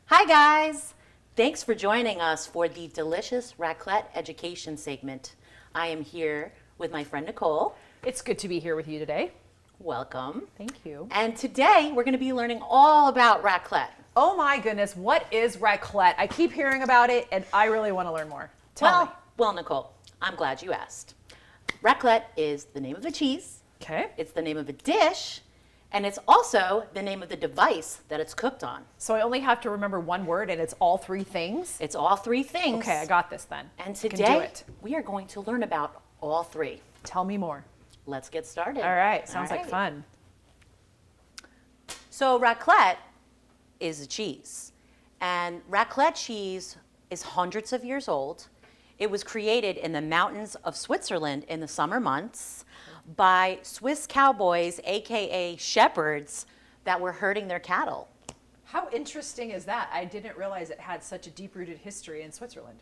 Hi guys! Thanks for joining us for the delicious raclette education segment. I am here with my friend Nicole. It's good to be here with you today. Welcome. Thank you. And today we're going to be learning all about raclette. Oh my goodness, what is raclette? I keep hearing about it and I really want to learn more. Tell me. Well, Nicole, I'm glad you asked. Raclette is the name of a cheese. Okay. It's the name of a dish. And it's also the name of the device that it's cooked on. So I only have to remember one word and it's all three things? It's all three things. Okay, I got this then. And I can do today it. we are going to learn about all three. Tell me more. Let's get started. All right, sounds All like right. fun. So raclette is a cheese. And raclette cheese is hundreds of years old. It was created in the mountains of Switzerland in the summer months by Swiss cowboys, AKA shepherds, that were herding their cattle. How interesting is that? I didn't realize it had such a deep-rooted history in Switzerland.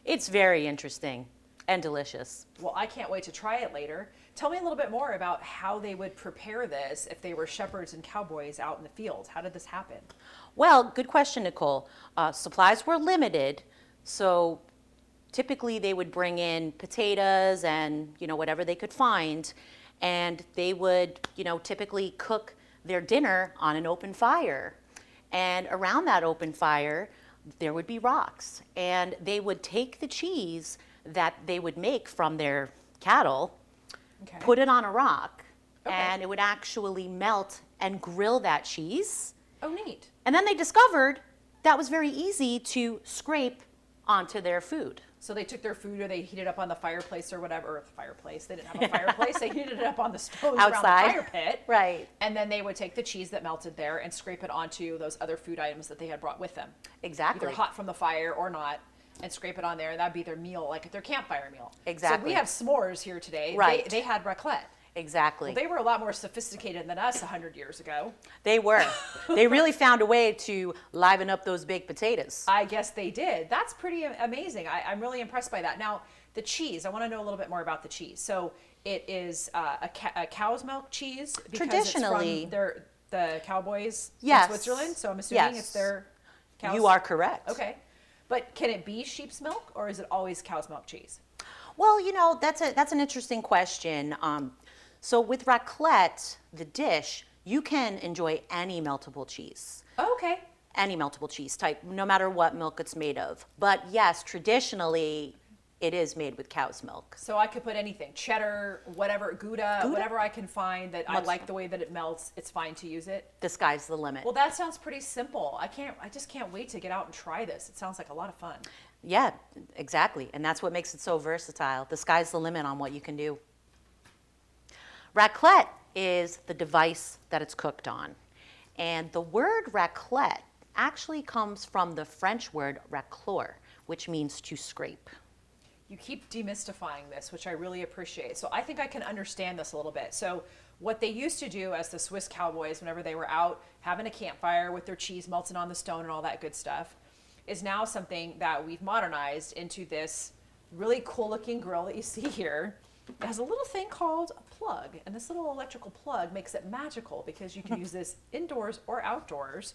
It's very interesting and delicious. Well, I can't wait to try it later. Tell me a little bit more about how they would prepare this if they were shepherds and cowboys out in the field. How did this happen? Well, good question, Nicole. Supplies were limited, so typically they would bring in potatoes and, whatever they could find, and they would, typically cook their dinner on an open fire. And around that open fire, there would be rocks, and they would take the cheese that they would make from their cattle, Okay. put it on a rock, Okay. and it would actually melt and grill that cheese. Oh, neat. And then they discovered that was very easy to scrape onto their food. So they took their food or they heated it up on the fireplace or whatever, or the fireplace. They didn't have a fireplace. They heated it up on the stoves around the Outside. fire pit. Right. And then they would take the cheese that melted there and scrape it onto those other food items that they had brought with them. Exactly. Either hot from the fire or not, and scrape it on there. And that'd be their meal, like their campfire meal. Exactly. So we have s'mores here today. Right. They had raclette. Exactly. They were a lot more sophisticated than us 100 years ago. They were. They really found a way to liven up those baked potatoes. I guess they did. That's pretty amazing. I'm really impressed by that. Now, the cheese, I want to know a little bit more about the cheese. So it is a cow's milk cheese because Traditionally. it's from the cowboys Yes. in Switzerland. So I'm assuming Yes. it's their cow's. You are correct. Okay. But can it be sheep's milk or is it always cow's milk cheese? Well, that's an interesting question. So with raclette, the dish, you can enjoy any meltable cheese. Oh, okay. Any meltable cheese type, no matter what milk it's made of. But yes, traditionally, it is made with cow's milk. So I could put anything, cheddar, whatever, Gouda, whatever I can find that I Much- like the way that it melts, it's fine to use it. The sky's the limit. Well, that sounds pretty simple. I just can't wait to get out and try this. It sounds like a lot of fun. Yeah, exactly. And that's what makes it so versatile. The sky's the limit on what you can do. Raclette is the device that it's cooked on. And the word raclette actually comes from the French word racleur, which means to scrape. You keep demystifying this, which I really appreciate. So I think I can understand this a little bit. So what they used to do as the Swiss cowboys, whenever they were out having a campfire with their cheese melting on the stone and all that good stuff, is now something that we've modernized into this really cool looking grill that you see here. It has a little thing called a plug, and this little electrical plug makes it magical because you can use this indoors or outdoors.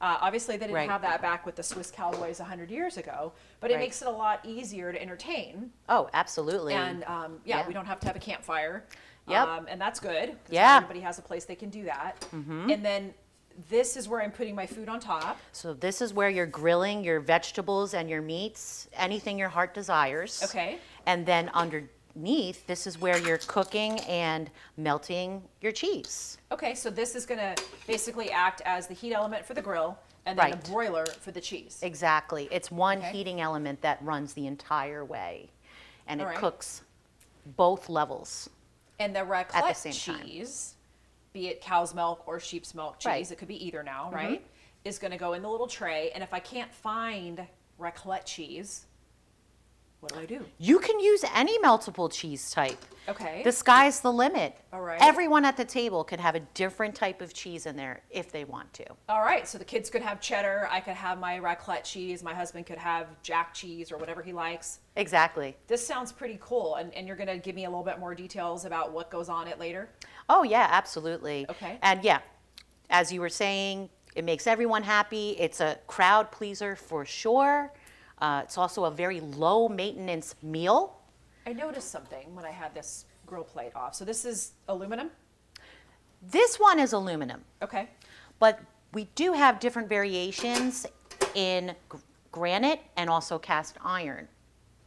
Obviously, they didn't Right. have that back with the Swiss cowboys 100 years ago, but it Right. makes it a lot easier to entertain. Oh, absolutely. And Yeah. we don't have to have a campfire. Yep. And that's good. 'Cause Yeah. not everybody has a place they can do that. And then this is where I'm putting my food on top. So this is where you're grilling your vegetables and your meats, anything your heart desires. Okay. And then underneath, this is where you're cooking and melting your cheese. Okay, so this is going to basically act as the heat element for the grill and then Right. the broiler for the cheese. Exactly. It's one Okay. heating element that runs the entire way. And it All right. cooks both levels. And the the raclette same time. cheese, be it cow's milk or sheep's milk cheese, Right. Mm-hmm. it could be either now, right? Is going to go in the little tray. And if I can't find raclette cheese, what do? You can use any meltable cheese type. Okay. The sky's the limit. All right. Everyone at the table could have a different type of cheese in there if they want to. All right, so the kids could have cheddar. I could have my raclette cheese. My husband could have jack cheese or whatever he likes. Exactly. This sounds pretty cool. And you're going to give me a little bit more details about what goes on it later? Oh, yeah, absolutely. Okay. And yeah, as you were saying, It makes everyone happy. It's a crowd pleaser for sure. It's also a very low maintenance meal. I noticed something when I had this grill plate off. So this is aluminum? This one is aluminum, Okay. but we do have different variations in granite and also cast iron.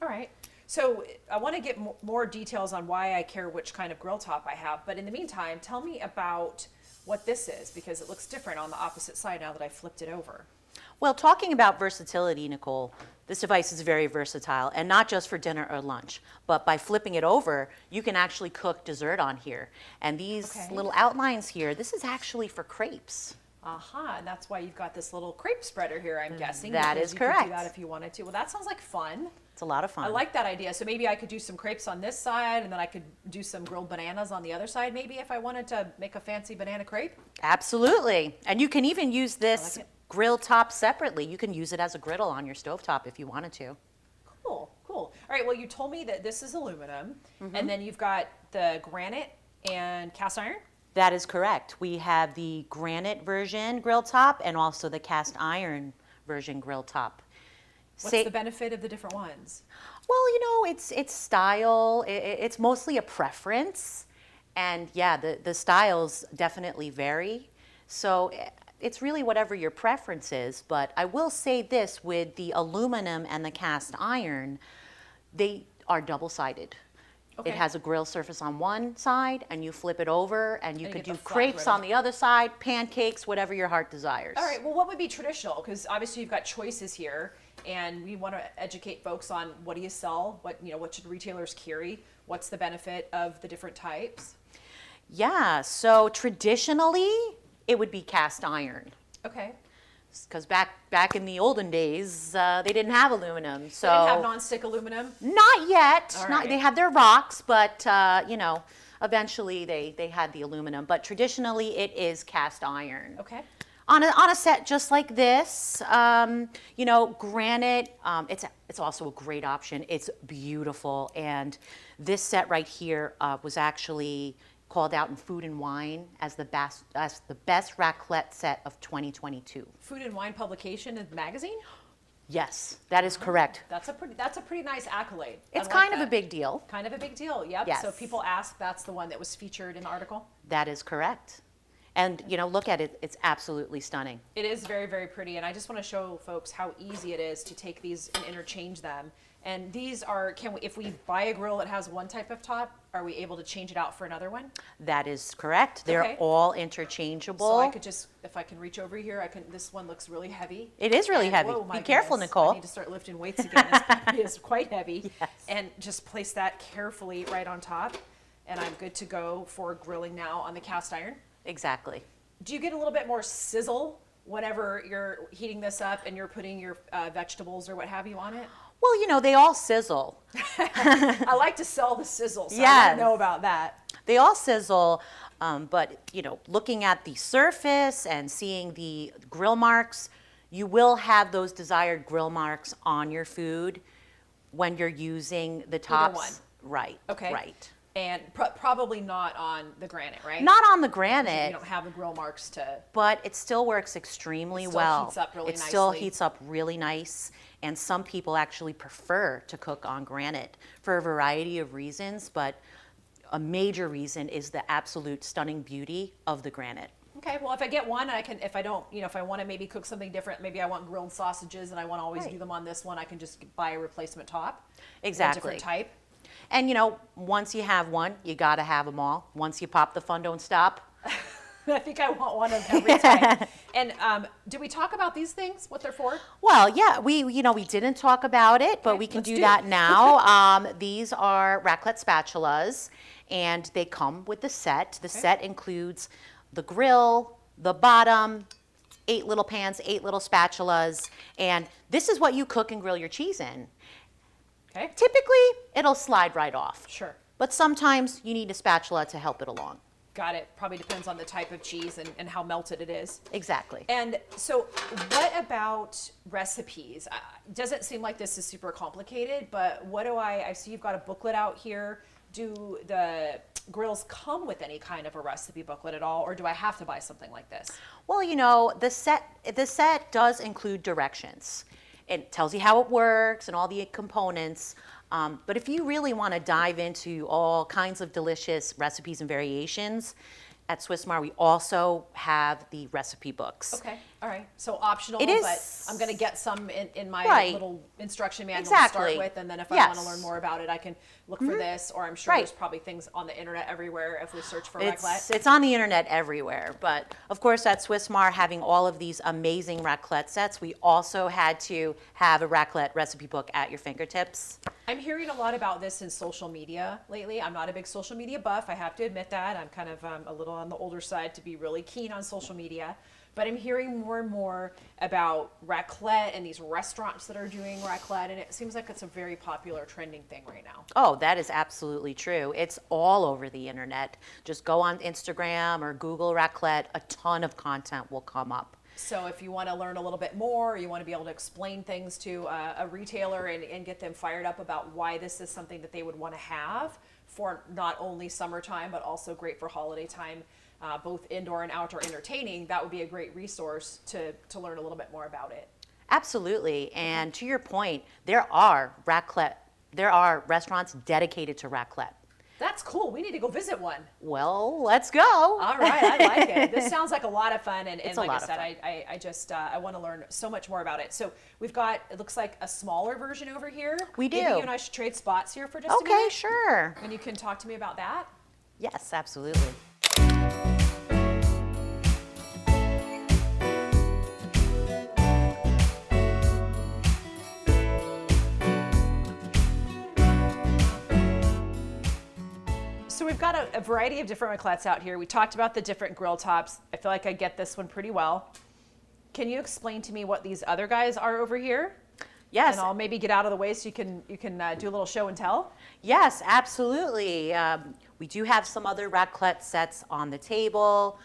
All right. So I want to get more details on why I care which kind of grill top I have. But in the meantime, tell me about what this is, because it looks different on the opposite side now that I flipped it over. Well, talking about versatility, Nicole, this device is very versatile, and not just for dinner or lunch, but by flipping it over, you can actually cook dessert on here. And these Okay. little outlines here, this is actually for crepes. Aha, and that's why you've got this little crepe spreader here, I'm guessing. That because is you could correct. do that if you wanted to. Well, that sounds like fun. It's a lot of fun. I like that idea. So maybe I could do some crepes on this side, and then I could do some grilled bananas on the other side, maybe, if I wanted to make a fancy banana crepe. Absolutely. And you can even use this it. grill top separately. You can use it as a griddle on your stovetop if you wanted to. Cool, cool. All right, well, you told me that this is aluminum, Mm-hmm. and then you've got the granite and cast iron. That is correct. We have the granite version grill top and also the cast iron version grill top. What's the benefit of the different ones? Well, it's style. It's mostly a preference. And yeah, the styles definitely vary. So it's really whatever your preference is. But I will say this, with the aluminum and the cast iron, they are double-sided. Okay. It has a grill surface on one side, and you flip it over, and you And you could get do the flat crepes griddle. on the other side, pancakes, whatever your heart desires. All right, well, what would be traditional? Because obviously you've got choices here, and we want to educate folks on what do you sell, what should retailers carry, what's the benefit of the different types. Yeah, so traditionally, it would be cast iron. Okay. Because back in the olden days, they didn't have aluminum. So They didn't have nonstick aluminum. not yet. All Not, right. they had their rocks, but eventually they had the aluminum. But traditionally, it is cast iron. Okay. On a set just like this, granite. It's also a great option. It's beautiful, and this set right here was actually called out in Food and Wine as the best raclette set of 2022. Food and Wine publication and magazine. Yes, that is correct. That's a pretty nice accolade. It's I like kind of a that. big deal. Kind of a big deal. Yep. Yes. So if people ask, that's the one that was featured in the article. That is correct. And look at it. It's absolutely stunning. It is very, very pretty, and I just want to show folks how easy it is to take these and interchange them. And these are, if we buy a grill that has one type of top, are we able to change it out for another one? That is correct. They're Okay. all interchangeable. So I could if I can reach over here, this one looks really heavy. It is really And- heavy. whoa, my Be careful, goodness, Nicole. I need to start lifting weights again. It is quite heavy. Yes. And just place that carefully right on top. And I'm good to go for grilling now on the cast iron. Exactly. Do you get a little bit more sizzle whenever you're heating this up and you're putting your vegetables or what have you on it? Well, they all sizzle. I like to sell the sizzle, so I Yes. want to know about that. They all sizzle, but looking at the surface and seeing the grill marks, you will have those desired grill marks on your food when you're using the tops. one. Right. Okay. Right. And probably not on the granite, right? Not on the You granite, don't have the grill marks to. but it still works extremely It still well. heats up really It still nicely. heats up really nice, and some people actually prefer to cook on granite for a variety of reasons, but a major reason is the absolute stunning beauty of the granite. Okay, well, if I get one, if I don't, if I want to maybe cook something different, maybe I want grilled sausages and I want to always Right. do them on this one, I can just buy a replacement top. A Exactly. different type. And once you have one, you got to have them all. Once you pop the fun, don't stop. I think I want one of every type. And do we talk about these things, what they're for? Well, yeah, we didn't talk about it, but Okay, we can let's do do that it. now. These are raclette spatulas, and they come with the set. The Okay. set includes the grill, the bottom, 8 little pans, 8 little spatulas, and this is what you cook and grill your cheese in. Okay, Typically, it'll slide right off, sure. but sometimes you need a spatula to help it along. Got it. Probably depends on the type of cheese and how melted it is. Exactly. And so what about recipes? It doesn't seem like this is super complicated, but I see you've got a booklet out here do the grills come with any kind of a recipe booklet at all, or do I have to buy something like this? Well, the set does include directions. It tells you how it works and all the components. But if you really want to dive into all kinds of delicious recipes and variations, at Swissmar we also have the recipe books. Okay, all right. So optional, It is- but I'm going to get some in my Right. little instruction manual to Exactly. start with, and then if I want to Yes. learn more about it, I can look for this, or I'm sure Right. there's probably things on the internet everywhere if we search for raclette. It's on the internet everywhere, but of course at Swissmar, having all of these amazing raclette sets, we also had to have a raclette recipe book at your fingertips. I'm hearing a lot about this in social media lately. I'm not a big social media buff. I have to admit that. I'm kind of a little on the older side to be really keen on social media. But I'm hearing more and more about raclette and these restaurants that are doing raclette. And it seems like it's a very popular trending thing right now. Oh, that is absolutely true. It's all over the internet. Just go on Instagram or Google raclette, a ton of content will come up. So if you want to learn a little bit more, or you want to be able to explain things to a retailer and get them fired up about why this is something that they would want to have for not only summertime, but also great for holiday time, both indoor and outdoor entertaining, that would be a great resource to learn a little bit more about it. Absolutely. And to your point, there are restaurants dedicated to raclette. That's cool. We need to go visit one. Well, let's go. All right, I like it. This sounds like a lot of fun, and It's like a I lot of said, fun. I just I want to learn so much more about it. So we've got, it looks like a smaller version over here. We do. Maybe you and I should trade spots here for just a Okay, minute. sure. And you can talk to me about that. Yes, absolutely. So we've got a variety of different raclettes out here. We talked about the different grill tops. I feel like I get this one pretty well. Can you explain to me what these other guys are over here? Yes. And I'll maybe get out of the way so you can do a little show and tell. Yes, absolutely. We do have some other raclette sets on the table.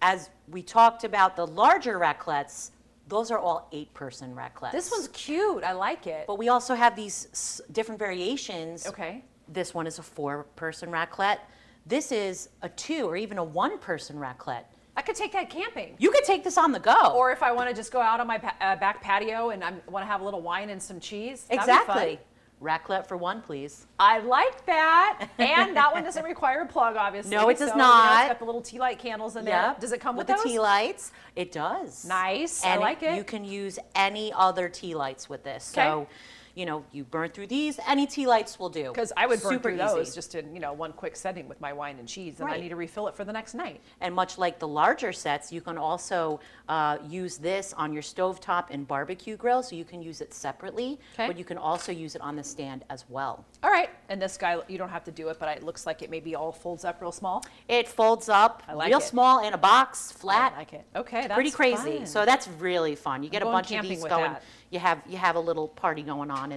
As we talked about the larger raclettes, those are all 8-person raclettes. This one's cute. I like it. But we also have these different variations. Okay. This one is a 4-person raclette. This is a 2 or even a 1-person raclette. I could take that camping. You could take this on the go. Or if I want to just go out on my back patio and I want to have a little wine and some cheese. That'd be Exactly. fun. Raclette for 1, please. I like that. And that one doesn't require a plug, obviously. No, it does So, not. It's got the little tea light candles in there. Yep. Does it come with the those? tea lights? It does. Nice. And I like it. You can use any other tea lights with this. Okay. So, you burn through these, any tea lights will do. Because I would burn Super through those easy. just in one quick setting with my wine and cheese, and I Right. need to refill it for the next night. And much like the larger sets, you can also use this on your stovetop and barbecue grill, so you can use it separately, Okay. but you can also use it on the stand as well. All right. And this guy, you don't have to do it, but it looks like it maybe all folds up real small. It folds up I like real it. small in a box, flat. I like it. Okay, that's Pretty crazy. fun. So that's really fun. You get a going bunch of camping these with going. that. You have a little party going on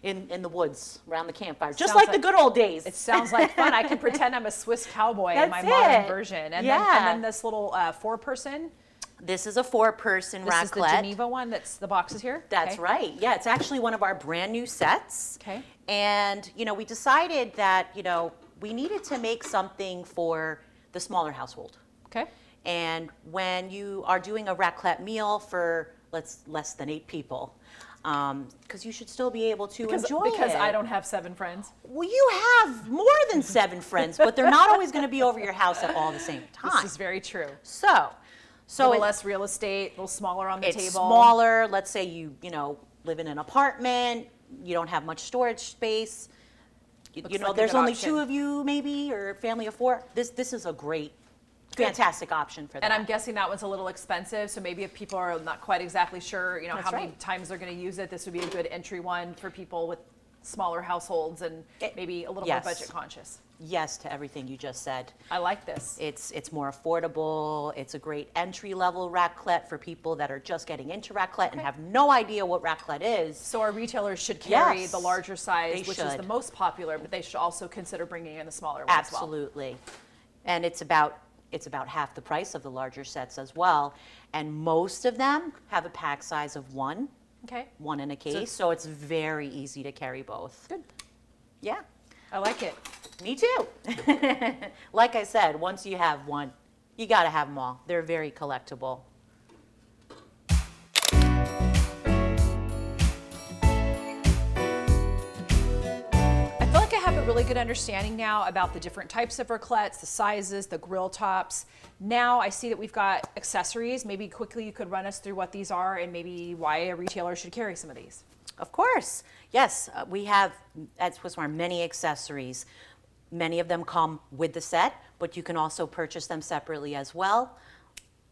in the woods around the campfire, just Sounds like the like- good old days. It sounds like fun. I can pretend I'm a Swiss cowboy in my That's modern it. version. And Yeah. then this little 4-person. This is a 4-person This is the raclette. Geneva one. That's the boxes here. That's Okay. right. Yeah, it's actually one of our brand new sets. Okay. And we decided that we needed to make something for the smaller household. Okay. And when you are doing a raclette meal for less than 8 people, because you should still be able to enjoy it. Because I don't have 7 friends. Well, you have more than 7 friends, but they're not always going to be over your house at all the same time. This is very true. So A little less real estate, a little smaller on the it's table. smaller. Let's say you live in an apartment, you don't have much storage space. Looks like a There's good only option. 2 of you maybe, or a family of 4. This is a great, fantastic option for that. And I'm guessing that one's a little expensive, so maybe if people are not quite exactly sure, That's how many right. times they're going to use it, this would be a good entry one for people with smaller households and maybe a little Yes. more budget conscious. Yes to everything you just said. I like this. It's more affordable. It's a great entry-level raclette for people that are just getting into raclette and have no idea what raclette is. So our retailers should carry Yes, the larger size, they which is should. the most popular, but they should also consider bringing in the smaller one as well. Absolutely. And it's about half the price of the larger sets as well. And most of them have a pack size of 1 Okay, in a case, so it's very easy to carry both. good. Yeah. I like it. Me too. Like I said, once you have one, you got to have them all. They're very collectible. I feel like I have a really good understanding now about the different types of raclettes, the sizes, the grill tops. Now I see that we've got accessories. Maybe quickly you could run us through what these are and maybe why a retailer should carry some of these. Of course. Yes, we have at Swissmar many accessories. Many of them come with the set, but you can also purchase them separately as well.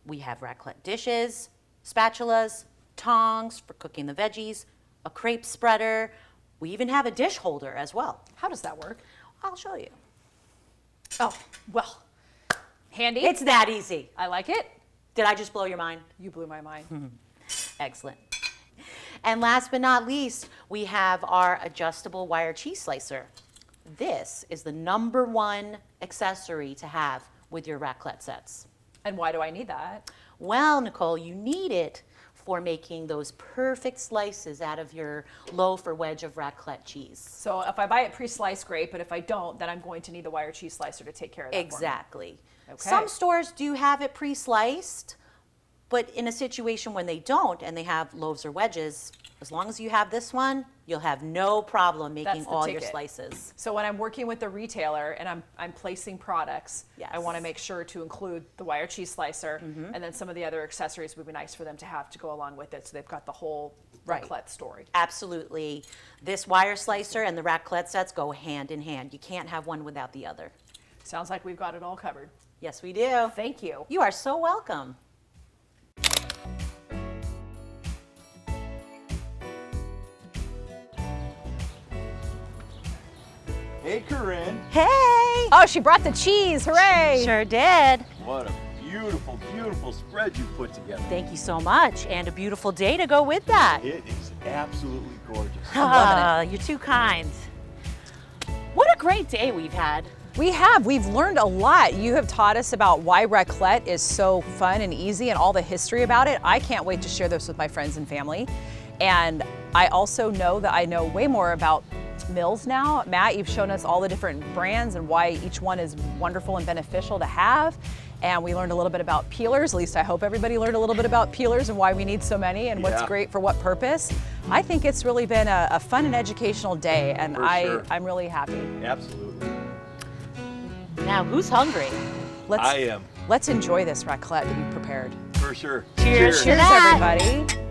We have raclette dishes, spatulas, tongs for cooking the veggies, a crepe spreader. We even have a dish holder as well. How does that work? I'll show you. Oh, well, handy. It's that easy. I like it. Did I just blow your mind? You blew my mind. Excellent. And last but not least, we have our adjustable wire cheese slicer. This is the #1 accessory to have with your raclette sets. And why do I need that? Well, Nicole, you need it for making those perfect slices out of your loaf or wedge of raclette cheese. So if I buy it pre-sliced, great, but if I don't, then I'm going to need the wire cheese slicer to take care of that Exactly. for me. Okay. Some stores do have it pre-sliced, but in a situation when they don't and they have loaves or wedges, as long as you have this one, you'll have no problem making That's the all your ticket. slices. So when I'm working with the retailer and I'm placing products, Yes. I want to make sure to include the wire cheese slicer and then some of the other accessories would be nice for them to have to go along with it so they've got the whole Right. raclette story. Absolutely. This wire slicer and the raclette sets go hand in hand. You can't have one without the other. Sounds like we've got it all covered. Yes, we do. Thank you. You are so welcome. Hey, Corinne. Hey! Oh, she brought the cheese. Hooray! Sure did. What a beautiful, beautiful spread you put together. Thank you so much. And a beautiful day to go with that. It is absolutely gorgeous. Ah, you're too kind. What a great day we've had. We've learned a lot. You have taught us about why raclette is so fun and easy and all the history about it. I can't wait to share this with my friends and family. And I also know that I know way more about meals now. Matt, you've shown us all the different brands and why each one is wonderful and beneficial to have. And we learned a little bit about peelers. At least I hope everybody learned a little bit about peelers and why we need so many and what's Yeah. great for what purpose. I think it's really been a fun and educational day, and For sure. I'm really happy. Absolutely. Now, who's hungry? I am, Let's enjoy this raclette that you've prepared. for sure. Cheers. Cheers, that. everybody.